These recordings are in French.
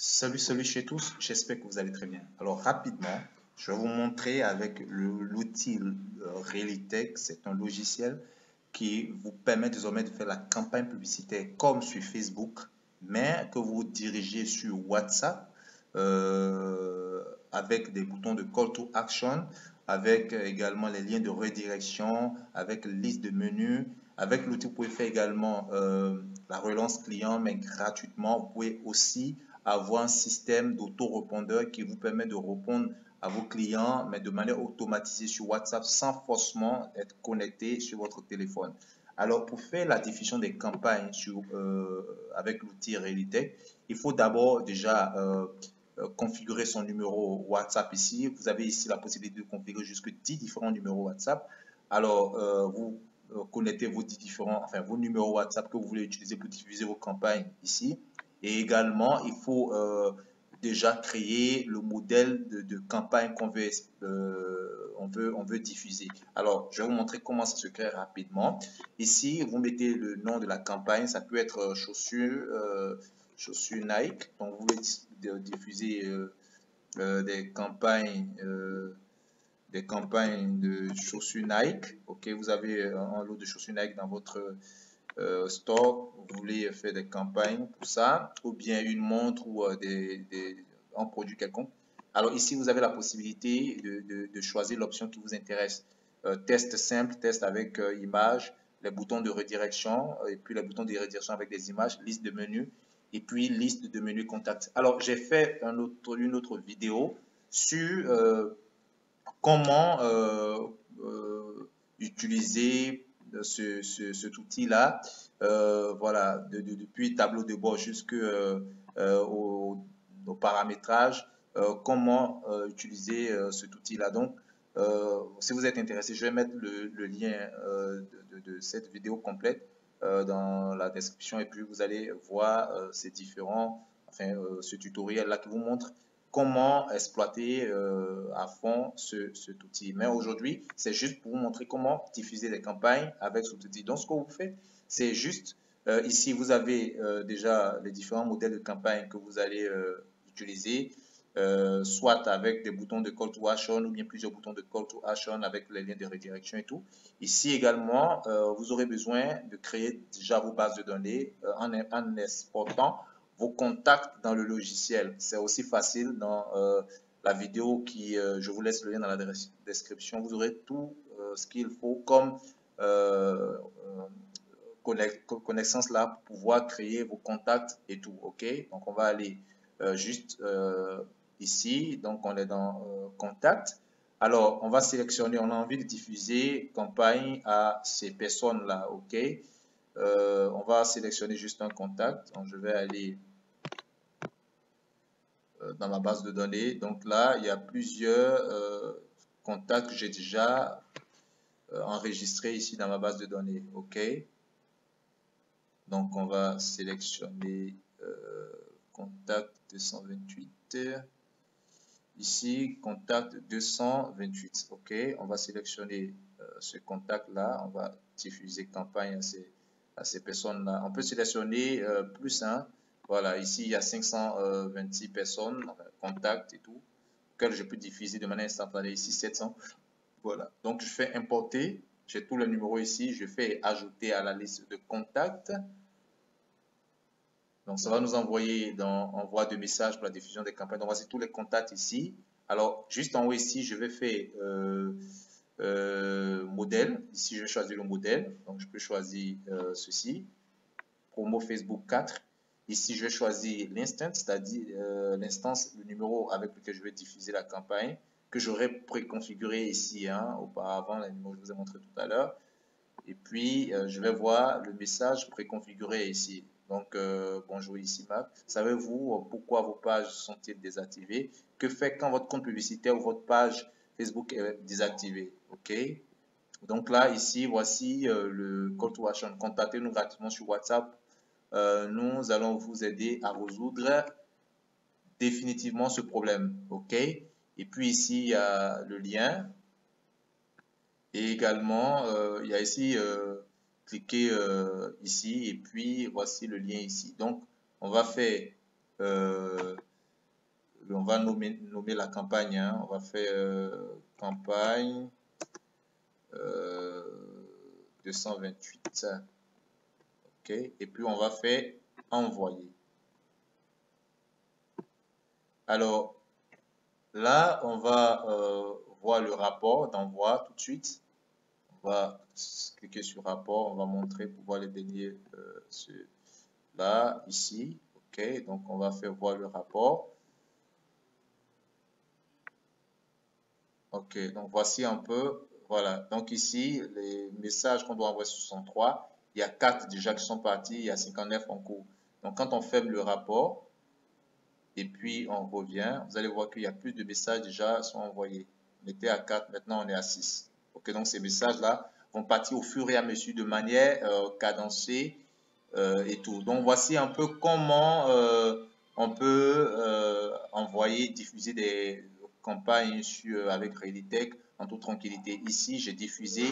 Salut chez tous, j'espère que vous allez très bien. Alors rapidement, je vais vous montrer avec l'outil Realitech. C'est un logiciel qui vous permet désormais de faire la campagne publicitaire comme sur Facebook, mais que vous dirigez sur WhatsApp avec des boutons de call to action, avec également les liens de redirection, avec liste de menus. Avec l'outil, vous pouvez faire également la relance client, mais gratuitement. Vous pouvez aussi avoir un système d'autorépondeur qui vous permet de répondre à vos clients, mais de manière automatisée sur WhatsApp sans forcément être connecté sur votre téléphone. Alors, pour faire la diffusion des campagnes avec l'outil Realitech, il faut d'abord déjà configurer son numéro WhatsApp ici. Vous avez ici la possibilité de configurer jusque 10 différents numéros WhatsApp. Alors, vous connectez vos vos numéros WhatsApp que vous voulez utiliser pour diffuser vos campagnes ici. Et également, il faut déjà créer le modèle de campagne qu'on veut, on veut diffuser. Alors, je vais vous montrer comment ça se crée rapidement. Ici, vous mettez le nom de la campagne. Ça peut être chaussures Nike. Donc, vous voulez diffuser des campagnes de chaussures Nike. Ok, vous avez un lot de chaussures Nike dans votre store, vous voulez faire des campagnes pour ça, ou bien une montre ou un produit quelconque. Alors ici, vous avez la possibilité de choisir l'option qui vous intéresse. Test simple, test avec images, les boutons de redirection, et puis les boutons de redirection avec des images, liste de menus, et puis liste de menus contacts. Alors, j'ai fait une autre vidéo sur comment utiliser cet outil-là, voilà, depuis tableau de bord au paramétrage, comment utiliser cet outil-là. Donc, si vous êtes intéressé, je vais mettre le lien de cette vidéo complète dans la description et puis vous allez voir ces différents, ce tutoriel-là qui vous montre comment exploiter à fond cet outil. Mais aujourd'hui, c'est juste pour vous montrer comment diffuser des campagnes avec cet outil. Donc, ce que vous faites, c'est juste, ici, vous avez déjà les différents modèles de campagne que vous allez utiliser, soit avec des boutons de call to action ou bien plusieurs boutons de call to action avec les liens de redirection et tout. Ici également, vous aurez besoin de créer déjà vos bases de données en exportant vos contacts dans le logiciel. C'est aussi facile dans la vidéo je vous laisse le lien dans la description. Vous aurez tout ce qu'il faut comme connaissance là pour pouvoir créer vos contacts et tout. OK? Donc, on va aller juste ici. Donc, on est dans contact. Alors, on va sélectionner, on a envie de diffuser campagne à ces personnes-là. OK? On va sélectionner juste un contact. Donc, je vais aller dans ma base de données. Donc là, il y a plusieurs contacts que j'ai déjà enregistrés ici dans ma base de données. OK. Donc, on va sélectionner contact 228. Ici, contact 228. OK. On va sélectionner ce contact-là. On va diffuser campagne à ces personnes-là. On peut sélectionner plus, hein. Voilà, ici, il y a 526 personnes, contacts et tout, auxquels je peux diffuser de manière instantanée. Ici, 700. Voilà. Donc, je fais importer. J'ai tous les numéros ici. Je fais ajouter à la liste de contacts. Donc, ça va nous envoyer en voie de message pour la diffusion des campagnes. Donc, voici tous les contacts ici. Alors, juste en haut ici, je vais faire modèle. Ici, je vais choisir le modèle. Donc, je peux choisir ceci. Promo Facebook 4. Ici, je vais choisir l'instant, c'est-à-dire l'instance, le numéro avec lequel je vais diffuser la campagne, que j'aurais préconfiguré ici, hein, auparavant, les numéros que je vous ai montré tout à l'heure. Et puis, je vais voir le message préconfiguré ici. Donc, bonjour, ici Marc. Savez-vous pourquoi vos pages sont-ils désactivées? Que fait quand votre compte publicitaire ou votre page Facebook est désactivée? OK. Donc là, ici, voici le call to action. Contactez-nous gratuitement sur WhatsApp. Nous allons vous aider à résoudre définitivement ce problème. OK. Et puis ici, il y a le lien. Et également, il y a ici, cliquez ici. Et puis, voici le lien ici. Donc, on va faire on va nommer la campagne, hein. On va faire campagne 228. OK. Et puis, on va faire envoyer. Alors, là, on va voir le rapport d'envoi tout de suite. On va cliquer sur rapport. On va montrer pour voir les derniers là, ici. OK. Donc, on va faire voir le rapport. OK. Donc, voici un peu. Voilà. Donc, ici, les messages qu'on doit envoyer sont 3. Il y a 4 déjà qui sont partis. Il y a 59 en cours. Donc, quand on ferme le rapport, et puis on revient, vous allez voir qu'il y a plus de messages déjà sont envoyés. On était à 4, maintenant on est à 6. Ok, donc ces messages-là vont partir au fur et à mesure de manière cadencée et tout. Donc voici un peu comment on peut envoyer, diffuser des campagnes avec Realitech en toute tranquillité. Ici, j'ai diffusé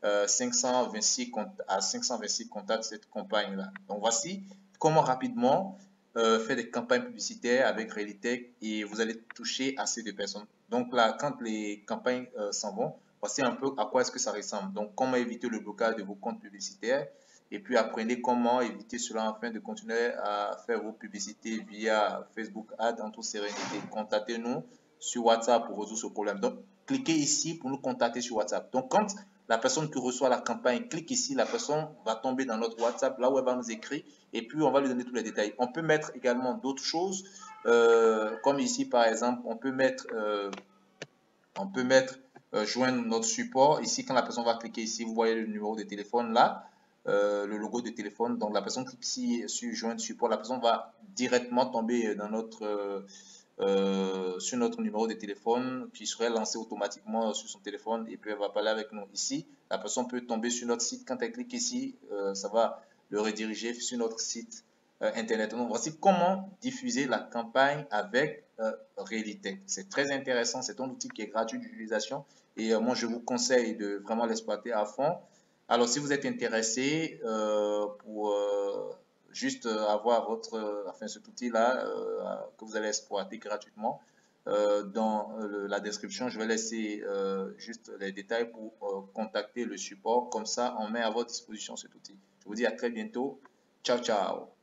526 à 526 contacts cette campagne-là. Donc voici comment rapidement faire des campagnes publicitaires avec Realitech et vous allez toucher assez de personnes. Donc là, quand les campagnes s'en vont, voici un peu à quoi est-ce que ça ressemble. Donc, comment éviter le blocage de vos comptes publicitaires et puis apprenez comment éviter cela afin de continuer à faire vos publicités via Facebook Ads en toute sérénité. Contactez-nous sur WhatsApp pour résoudre ce problème. Donc, cliquez ici pour nous contacter sur WhatsApp. Donc, quand la personne qui reçoit la campagne clique ici, la personne va tomber dans notre WhatsApp, là où elle va nous écrire, et puis on va lui donner tous les détails. On peut mettre également d'autres choses, comme ici par exemple, on peut mettre joindre notre support. Ici, quand la personne va cliquer ici, vous voyez le numéro de téléphone là, le logo de téléphone. Donc la personne clique ici sur joindre support, la personne va directement tomber dans sur notre numéro de téléphone qui serait lancé automatiquement sur son téléphone et puis elle va parler avec nous. Ici, la personne peut tomber sur notre site. Quand elle clique ici, ça va le rediriger sur notre site internet. Donc, voici comment diffuser la campagne avec Realitech. C'est très intéressant. C'est un outil qui est gratuit d'utilisation et moi, je vous conseille de vraiment l'exploiter à fond. Alors, si vous êtes intéressé pour juste avoir enfin, cet outil-là que vous allez exploiter gratuitement. Dans la description, je vais laisser juste les détails pour contacter le support. Comme ça, on met à votre disposition cet outil. Je vous dis à très bientôt. Ciao, ciao.